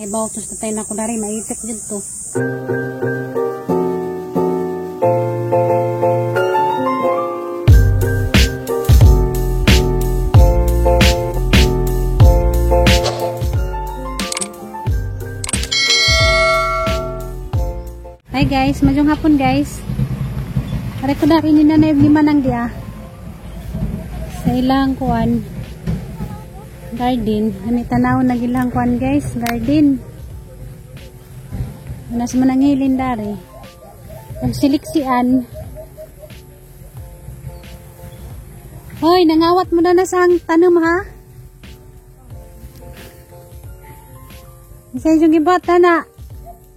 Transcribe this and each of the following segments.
Ay bautos na tayo na ko dari maipit dito. Hi guys, majong hapon guys. Ari ko dari ni nanay lima nang dia. Sa ilang kuan garden, kami tanaw na gilang kuan guys, garden. Unas manangilin dari. Ang siliksian. Hoy, nangawat mo na sa tanom ha? Isa yung gibot na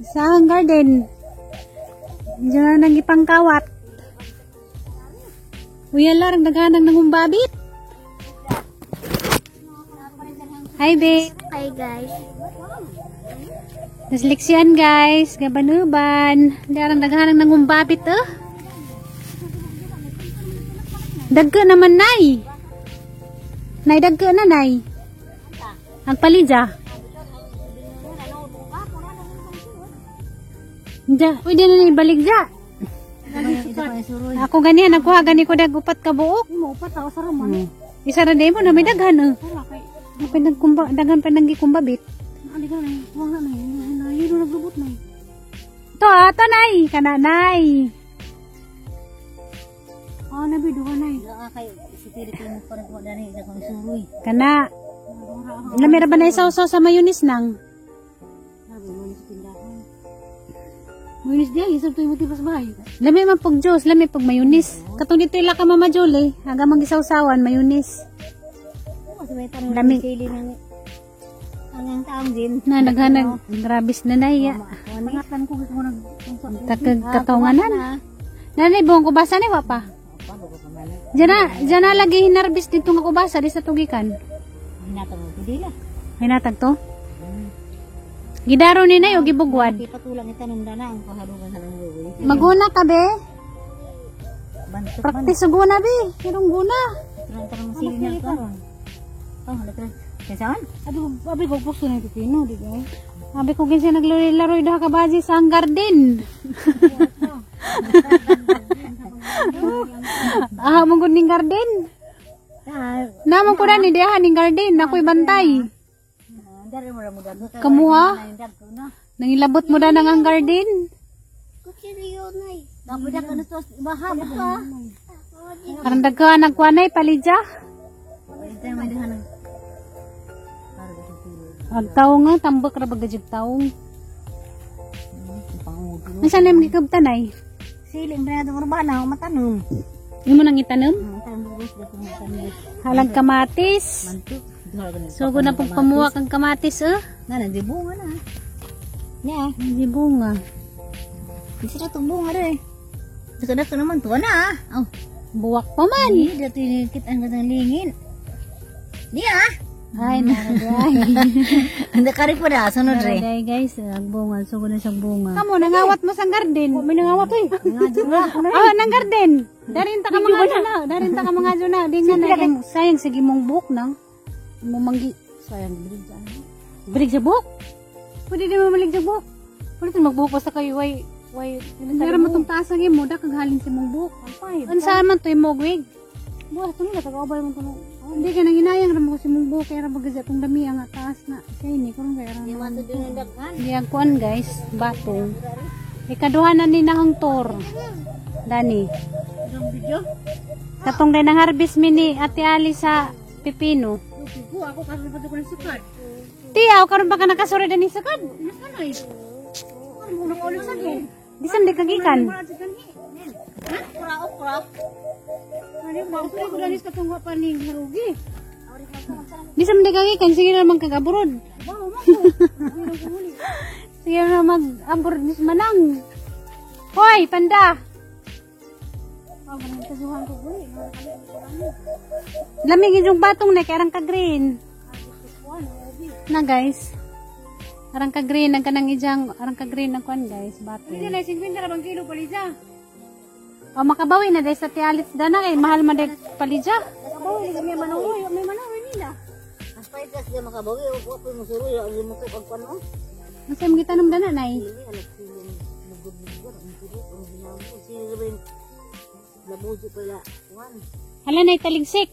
sa garden. Diyan na nang ipangkawat. Uya larang naghanang nangumbabit. Hi babe. Hi guys. Nasliksian guys. Gaban-uban. Larang naghanang nangumbabit oh. Dagka naman nay. Nay dagka na nay. Ang palidya. Diya, pwede na ibalik dya. Ako ganyan, nakuha gani ko dagupat ka buok. Upat ako sa raman. Isa na mo na may daghan daghan pa nang gikumbabit. Ali ka na, huwag na na. Yun naglubot na. Ito ito nay, kananay. Nabi, duha na. Kana. Lamira ba na isaw-saw sa mayunis nang? Mayunis dia, isap to yung mutipas bahay. Lami man pag Diyos, lami pag mayunis. Katong dito ila ka Mama Jolie, hanggang mag-isaw-sawan, mayunis. Lami. Ang taong din. Na, naghanag, grabis na naya. Pangatan ko gusto ko nag... Takag katonganan. Nanay, buong kubasa ni wapa. Diyan na lagi hinarbis dito nga kubasa, di sa tugikan. Hinatag mo, hindi lang. Hinatag to? Gidaro ni nay o gibugwad. Patulang itanong na ang kaharugan sa langoy. Maguna ka be? Bantok man. Praktis guna be. Hirong guna. Tarang sili na karon. Halata. Kasan? Abi ko gusto na pipino, di ba? Abi ko kinsa naglaro dah ka baji sa ang garden. Mong gud ning garden. Namon ko na ni diha ning garden, ako'y bantay. Kamuha? Nangilabot mo na nang ang garden? Karang dagka nagkuanay palidya? Agtaw nga, tambak ra bagajig taong. Nasaan na yung gikabtanay? Siling na itong urbana, matanong. Yung mo nang itanong? Halag kamatis. So, kung na pong pamuwak ang kamatis, Di bunga na. Niya. Hindi bunga. Di sila itong bunga rin. Daka-daka naman to na. Oh. Buwak pa man. Hindi, dito inikit ang gandang lingin. Niya. Ay, naraday. Ang dakari po na, sunod rin. Naraday guys, ang bunga. So, kung na siyang bunga. Kamu, nangawat mo sa garden. May nangawat eh. Nang garden. Darin ta ka mga na. Darin ta ka mga na. Di nga na. Sayang, sige mong buhok na. Mumanggi. Sayang, birig dyan. Birig sa buhok? Pwede di mamalig sa buhok. Pwede din magbuhok basta kayo. Meron mo itong taas ang imo. Dakaghalin si mong buhok. Ano saan man ito yung mogwig? Buwas ito nila. Tagaubay mo ito. Hindi ka nang inayang ramo ko si mong buhok. Kaya ramagazi itong dami ang taas na. Siya ini. Kung kaya ramo. Hindi ang kuan guys. Batong. Ikaduhan na ni nahong tour. Dani. Katong din ang harvest mini Ate Ali sa pipino. Ako kasi pa ko ng sukad. Tiyaw, karon ba ka nakasuri din sa kad? Nasanoy? Ano mo nang ulit sa din? Bisan di kagikan. Okra. Ano ba? Okra ko danis katong wa pa ning harugi. Bisan di kagikan, sige na man kagaburod. Sige na mag-abroad dis manang. Hoy, panda. Lamig yung batong na kaya arang ka-green. Na guys. Arang ka-green ang kanang ijang, arang ka-green ang kuan guys, batong. Hindi na 50 ra bang kilo palisa. O makabawi na dahil sa tialit dana kay mahal man dahil palidya. Makabawi ni may manoy nila. As pa itas dia makabawi o ko mo suruy ang mo ko pagpano. Masay mo kita nung dana, nay. Hala, nay, taligsik.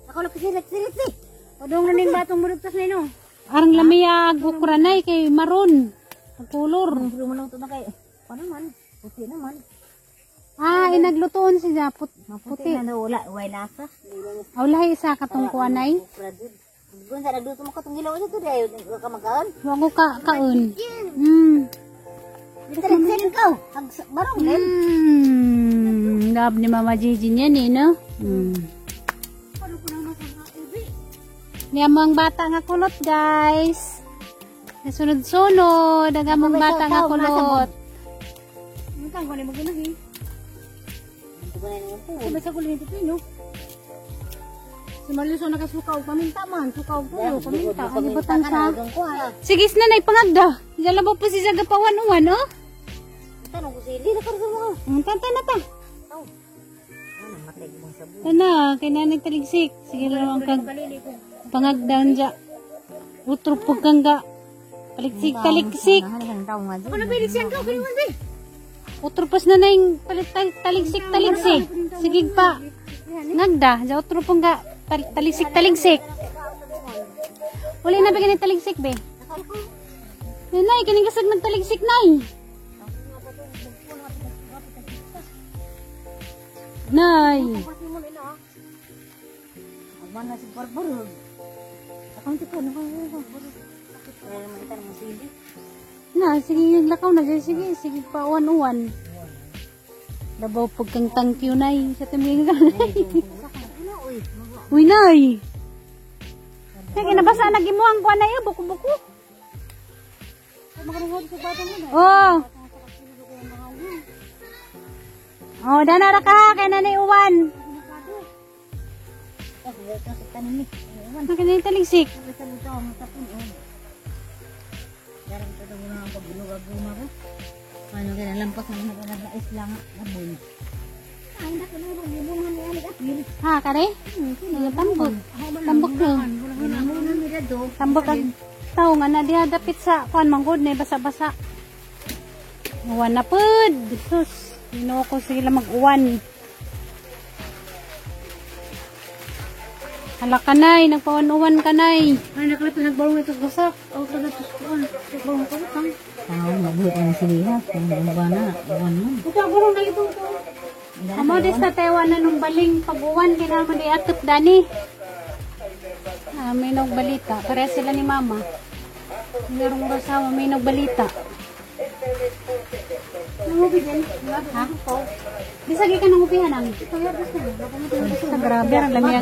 Ako lang kasilit-silit eh. Odong naning batong murugtas na ino. Arang lamiyag ukra nay kay maroon. Ang kulor. Pero mo lang ito na kay, ano naman, puti naman. Ah, inaglutoon siya. Maputi na wala, way lasa. Awlahay isa katong kuan nay. Kung sa nagluto mo ka itong gilaw ito, dahil ka magkaan. Huwag ko kaon. Silit-silit ka, barong din. Love ni Mama Gigi niyan eh, no? Niyamang bata nga kulot, guys. Nasunod-sunod. Nagamang bata nga kulot. Ang tanggo na mag-inagi. Sabay sa kulin ito, no? Si Marluso nakasukaw, paminta man. Sukaw po, paminta. Ano ba tang sa? Sige, nanay, pangagda. Jalabo po si Zaga pawan-uwan, oh? Tanong ko sili, nakarso mo. Tanta na ta. Ano, matay mo sa buhay. Tana, kay nanay taligsik. Sige lang kag pangagdan dya. Utro po kang ga. Taligsik. Ano pilig siyang ka? Kaya mo, Utro pas na yung taligsik. Sige pa. Ngagda, dya utro po nga taligsik. Uli na bigyan ng taligsik, be. Nay, kining kasag ng taligsik, nay. Nay. Agman na si Barbaro. Ako nito ko, kaya naman kita ng sili. Na, sige yung lakaw na dyan. Sige pa, uwan-uwan. Dabaw pag kang thank you, nay. Sa tumingin ka, nay. Uy, nay. Sige, nabasa na gimuhang kuha na yun. Buko-buko. Oh. Oh, danara ka. Kaya nanay uwan. Nakanay taligsik. Ano kaya lampas na nag-ais lang aboy. Ha, kare? Tambok. Tambok na. Tambok ang tao nga na diha dapit sa kuan manggod na basa-basa. Uwan na pud. Sus, ginoo ko sila mag-uwan. Hala ka nay, nagpawan-uwan ka nay. Ay, nagbalong ito gasak. O, tagatos ko. Nagbalong ito gasak. Mabuhat ang siliha. Kung ba na, uwan mo. Ito, balong na ito. Amo dis na tewa na nung baling pag-uwan. Kailangan mo di atop, Dani. May balita. Pareha sila ni Mama. Mayroong rasawa, may balita. Nangupi din? Ha? Di sagi ka nangupihan ang? Sa grabe, ang lamig.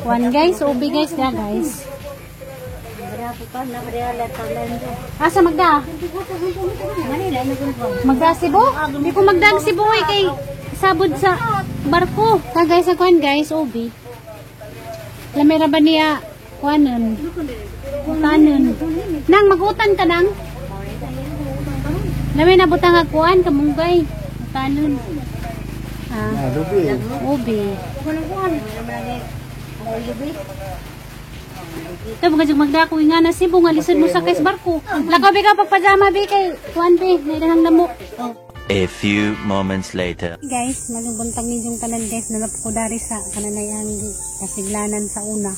One guys, ubi guys na guys. Asa magda? Magda Cebu? Di ko magda Cebu eh kay sabod sa barko. Ka guys, sa kuan guys, ubi. Lamira ba niya kuanon? Utanon. Nang magutan ka nang? Lami na butang kuan kamunggay. Utanon. Ubi. Ito mga magdako nga na Cebu nga lisod mo sa kais barko. Lakaw bi ka pagpajama bi kay kuan bi nidahang lamok. A few moments later. Guys, magbuntang ninyong tanan guys na ko dari sa kananayang kasiglanan sa una.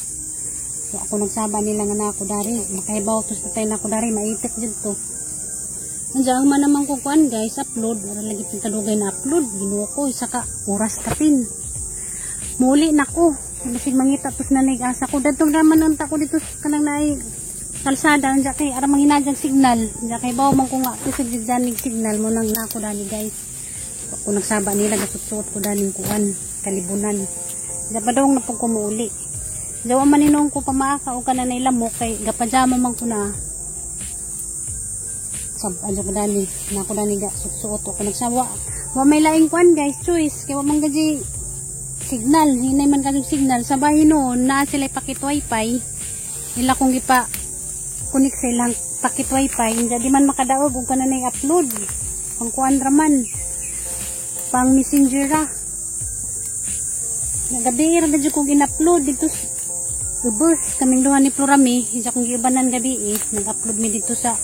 So ako nagsaba nila nga na ako dari, makaibaw to sa tayo na ako dari, maitik dito. Nandiyan man naman ko kuan guys, upload, wala lagi pintalugay na upload, ginuha ko, isa ka oras kapin. Muli na ko, masig mangita tos nanig asa ko, datong naman ang tako dito kanang naay kalsada, nandiyan kay aram manginadjang signal, nandiyan kay bawa man ko nga, kusig danig signal mo nang na ako dani guys. Ako nagsaba nila, gasut-suot ko daning kuan, kalibunan. Nandiyan pa daw nga pag kumuuli. Dawa maninong ko pamaaka o ka na nailamok kay gapajama man ko na. Adyo ko dali na ako dani ga suot ko nagsawa wa may laing kwan guys choice kay wa man gaji signal hinay man kadug signal sa bahin noon na sila pakit wifi nila kung gipa connect sa ilang pakit wifi hindi man makadaog ug kanang i-upload pang kuan raman pang messenger ra gabi ra gadyo ko gin-upload dito ubos kaming duha ni Florami isa kong gibanan gabi nag-upload mi dito sa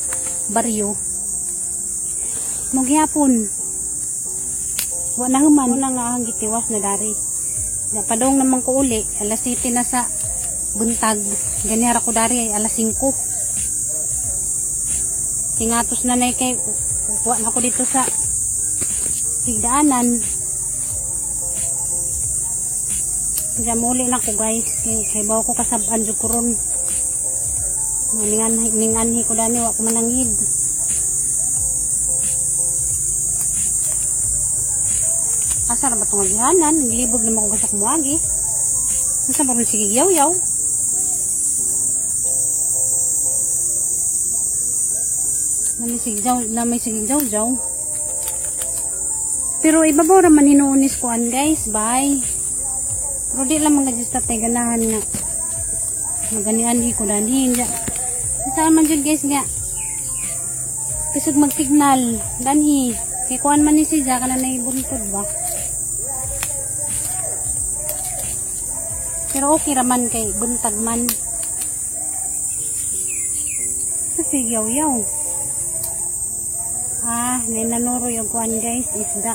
baryo. Magyapon. Wa na human na nga ang gitiwas na dari. Padong naman ko uli, alas 7 na sa buntag. Ganihara ko dari ay alas 5. Tingatos na nay kay kuha na ko dito sa higdaanan. Diyan muli na ko guys. Kay bawa ko kasabaan dyan ko ron. Ninganhi ko dani, wak ko mananghid. Asar ba itong agihanan? Naglibog naman ko kasak muagi. Nasa ba rin sige yaw-yaw? Na may sige jaw-jaw. Pero ibabaw raman inuunis ko an guys. Bye. Pero di lang mga just tatay ganahan nga. Maganian ko dani. Saan man dyan guys nga. Kasag magsignal. Danhi. Kaya kuhan man ni siya ka na naibuntod ba. Pero okay raman kay buntag man. Kasi yaw-yaw. Nananuro yung kuhan guys. Isda.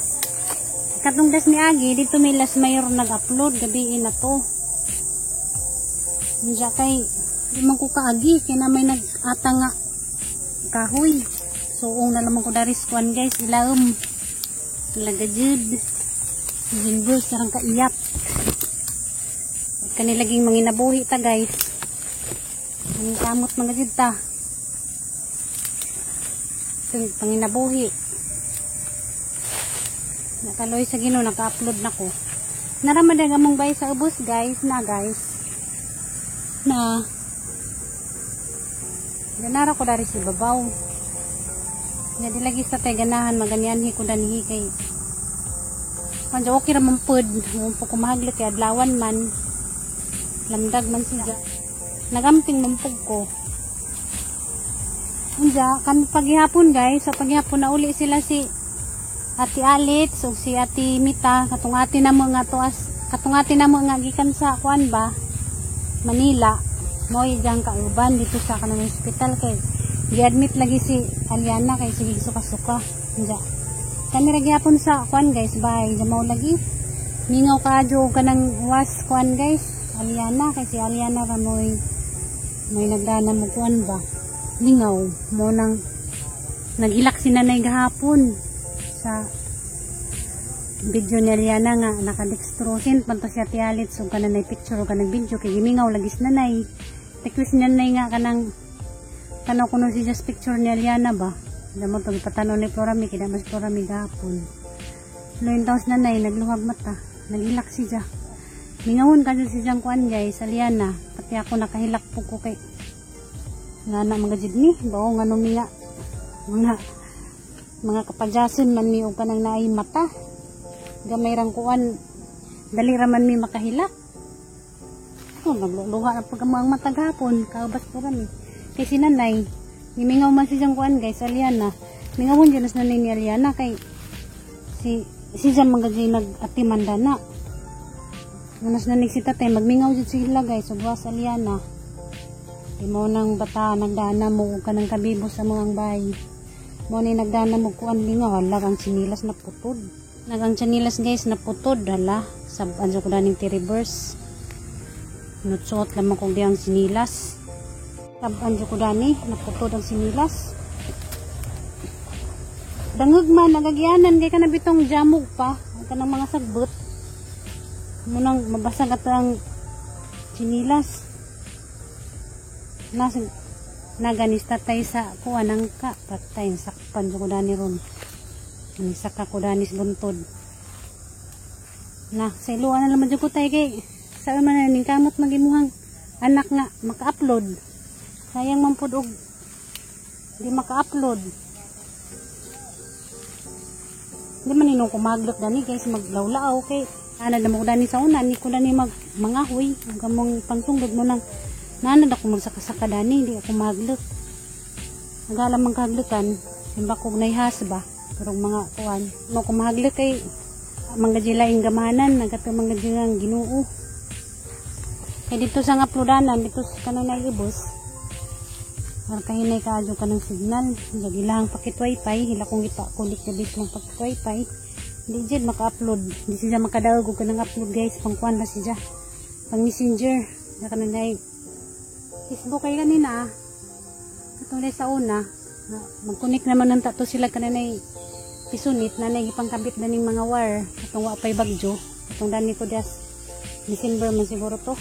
Katong das ni Agi. Dito may last mayor nag-upload. Gabiin na to. Diya kay di man ko kaagi. Kaya na may nag-ata nga kahoy. So na naman ko daris kuhan guys. Ilaom. Lagajud. Jinbol. Sarang kaiyap. Kanilaging manginabuhi ta guys. Ang kamot mga jud ta. Ito panginabuhi. Nakaloy sa Ginoo naka-upload na ko. Naramadag among bay sa ubos guys na guys. Na ganara ko dari si babaw. Nga dilagi sa tay ganahan maganyanhi ko danihi kay. Kanjo okay ra man pud. Mo po kumahagli kay adlawan man. Lamdag man siya. Nagamping mampug ko. Unja, kan paghihapon guys, sa paghihapon na uli sila si Ati Alit, so si Ati Mita, katong ati na mo nga gikan sa kuan ba, Manila. Mo'y diyang kauban dito sa kanang hospital kay gi-admit lagi si Aliana kay sige suka-suka. Unja. Kani ra gihapon sa kuan guys, bye. Jamaw lagi. Mingaw kadyo kanang was kuan guys. Aliana kasi Aliana ra may nagdana mo kuan ba lingaw mo nang nagilak si nanay gahapon sa video ni Aliana nga nakadextrosin panto siya tialit so kanang picture o kanang video kay gimingaw lagis nanay request ni nanay nga kanang tanaw kuno si just picture ni Aliana ba damo to ipatanaw ni Florami kay mas Florami gahapon loin taos nanay nagluhag mata nagilak siya. Mingawon kasi si Jang kuan guys, Aliana. Pati ako nakahilak po ko kay nga na mga jidni, bao nga numinga mga kapadyasin man mi og kanang naay mata. Gamay rang kuan, dali ra man mi makahilak. Nagluluha na pag mga mata gapon, kaubas po rami. Kay si nanay, mingaw man si Jang kuan guys, Aliana. Mingawon dyan as nanay ni Aliana kay si Jang mga jay nag-atiman dana. Manas na nagsita tayo, magmingaw dyan sila guys, subwas Aliana. Di mo nang bata, nagdana mo ka ng kabibo sa mga bahay. Mo ni nagdana mo kuan lingaw, hala kang sinilas na putod. Nagang sinilas guys na putod, hala. Saban ko daning ti-reverse. Nutsuot lamang kong diyang sinilas. Saban ko dani, naputod ang sinilas. Dangag man, nagagyanan, kaya ka na bitong jamog pa. Ang kanang mga sagbot. Munang mabasag at ang sinilas naganista tayo sa kuha ng ka patay sakpan ko dani ron saka ko danis buntod na sa iluan na naman ko tayo kay sa man na ning kamot magimuhang anak nga maka-upload sayang man pud og di maka-upload di man ninong kumaglot dani guys maglawlaaw kay ana na mo dani sa una ni ko dani mangahoy ang kamong pangtungod mo nang nanad ako magsaka-saka dani hindi ako maglot nagalam mang kaglutan simba ko naihas ba pero mga kuan mo ko maglot kay mga jilaing gamanan nagato mga jilang Ginoo kay dito sa uploadanan dito sa kanang naibos Kahinay kaadyo ka ng signal. Lagi lang pakit wifi. Hila kong ipakulik na base lang pakit wifi. Hindi dyan maka-upload. Hindi siya makadaog ka ng upload guys. Pangkuhan na siya. Pang messenger. Naka na Facebook kayo kanina. Katulad sa una. Mag-connect naman ng tato sila kanina pisunit na nagipangkabit na ng mga wire. Itong wapay bagyo. Itong dani ko das. December man siguro to.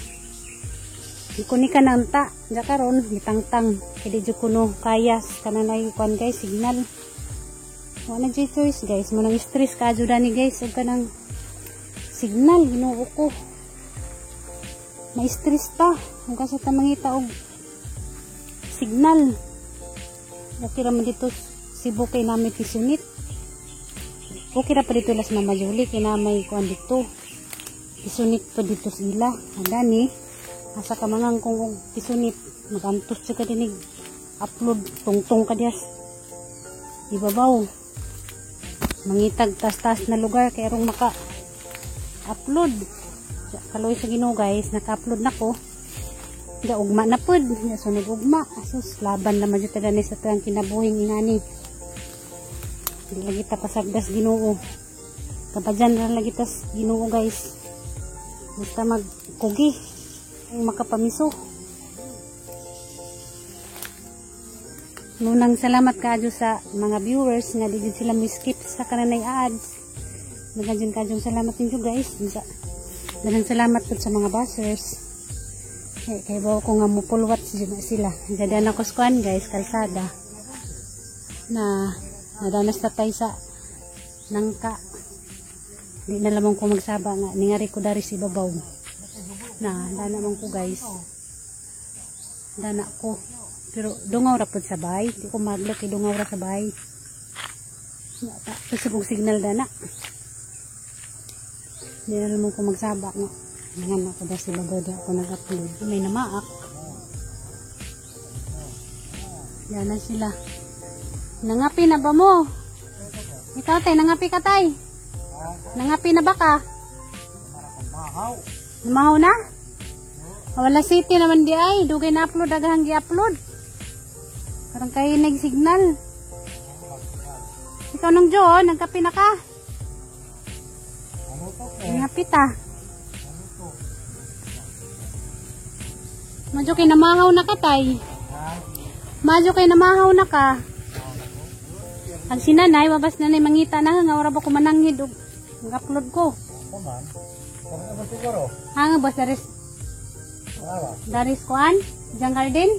Ikunika na anta. Diya karon gitangtang. Kaya di kuno kayas. Kananay kuan guys. Signal. Wala na choice guys. Manang stress ka dyan ni guys. Huwag ka ng signal. Ginoo ko. May stress ta. Huwag kasi ta mangita og signal. Okay naman dito. Cebu kay namin pisunit. Okay na pa dito las Mama Julie. Kaya may kuan dito. Pisunit pa dito sila. Ada ni. Asa ka mangang kung pisunit. Magantos siya ka dinig. Upload. Tungtong ka diyas. Ibabaw. Mangitag tas-tas na lugar. Kaya rong maka-upload. Kaloy sa Ginoo guys. Naka-upload na ko. Da ugma na pod. Da sunod ugma. Asus. Laban naman dito na sa tuyang kinabuhing ingani. Hindi lagi ta pasagdas Ginoo. Kapadyan na lagi tas Ginoo guys. Basta magkugi. Ang makapamiso. Nunang salamat kaadyo sa mga viewers nga di sila miskip sa kananay ads. Daghang kaadyo salamat ninyo guys. Daghang salamat po sa mga buzzers. Kaya ba ko nga mupulwat sila. Jadi anak ko skuan guys, kalsada. Na nadanas tatay sa nangka. Di na lamang ko magsaba nga. Ningari ko dari si babaw. Na dana man ko guys. Dana ko. Pero dungaw ra pud sa bahay. Di ko maglok kay dungaw ra sa bahay. Pasubog signal dana. Di na lamang ko magsaba nga. Ngayon ako da sila babaw ako nag-upload. May namaak. Yan na sila. Nangapi na ba mo? Ikaw tay, nangapi ka tay? Nangapi na ba ka? Namahaw na? Wala city naman di ay. Dugay na upload, agahang gi-upload. Parang kayo nag-signal. Ikaw nang Jo, nagkapi na ka? Nangapit ah. Madyo kay namahaw na ka tay. Madyo kay namahaw na ka. Ang sinanay, wabas nanay mangita na nga. Wala ba ko manangid o mag-upload ko. Hanga bos daris kuan? Jang garden?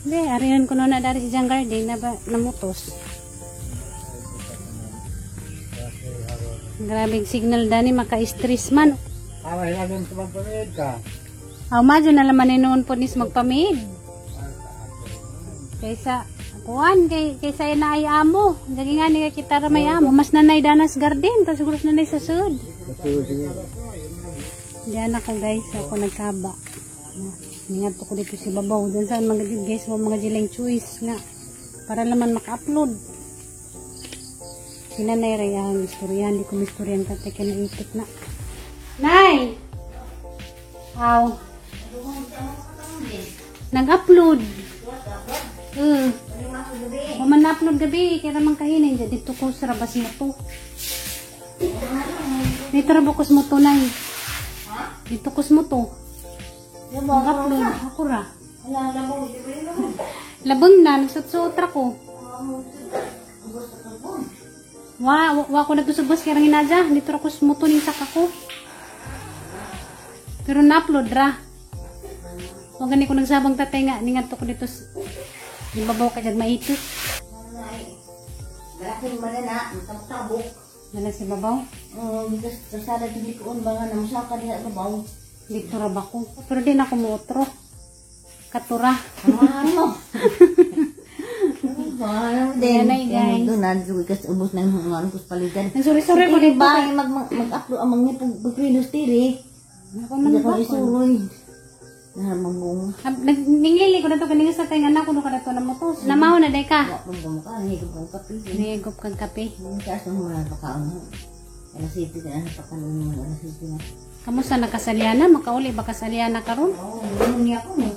Hindi, ariyan ko na dari si Jang garden na ba namutos. Grabing signal dani maka-stress man. Hinagin sa magpamid ka. Madyo na laman noon po nis magpamid. Kaysa kuan kaysa na ay amo. Dagi nga ni kita ra may amo. Mas nanay danas garden, ta siguro nanay sa sud. Diyan ako guys, ako nagsaba. Ningat ko dito si babaw. Diyan saan mga guys, mga jiling choice nga. Para naman maka-upload. Sinanay rayahan, istoryahan. Di ko mistoryahan ka, teka na ipit na. Nay! Aw. Nag-upload. Human na-upload gabi. Kaya naman kahinin. Dito ko sa rabas mo to. Dito rabokos mo to, Nay. Dito kus mo to. Nag-upload. Ako ra. Labang na. Nagsutsutra ko. Wa ko nagtusubos kaya rangin aja. Dito ra kus mo to ning saka ko. Pero na-upload ra. Huwag gani ko nagsabang tatay nga. Ningat ko dito. Ibabaw ka dyan maitot. Malaking malala. Matabok. Nala si babaw? Because tasada hindi ko ba nga namusaka diha babaw. Dito ra ba ko? Pero di na ko mootro. Katura. Ano? Ano din? Yan ay guys. Doon na kasi ubos na yung mga kus palitan. Sorry ko dito. Ba mag-upload ang mga pagprinos tiri. Ako man ba? Isuroy. Na mambong. Ningili ko na to kanina sa tayo anak ko no kada to na motos. Namaw na day ka. Mambong ka higop ng kape. Higop kang kape. Kasi mo na pakaon. Alas 7 na pakaon mo alas 7 na. Kamusta nakasaliana? Makauli ba kasaliana karon? Oo, hindi ako mo.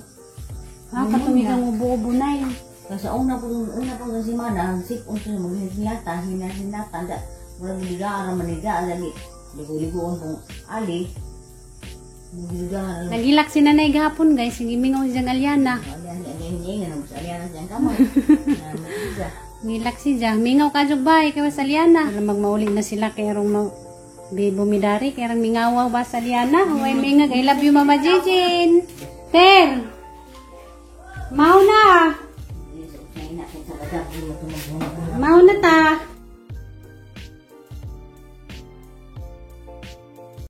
Katumigang ubo-ubo na yun. Kasi una po si Mana, sipon siya mag-hinata, anda, walang ligaan, manigaan lagi. Ligo-ligoon pong ali. Ligaan. Nagilak si nanay gahapon guys, sige mingaw siyang Aliana. Aliana siyang kamay. Ngilak si Jah, mingaw ka jog bay kay sa Aliana. Magmauli na sila kay rong bumidari kay rong mingawaw ba sa Aliana. Huwag mingag, I love you Mama Jijin. Ter! Mau na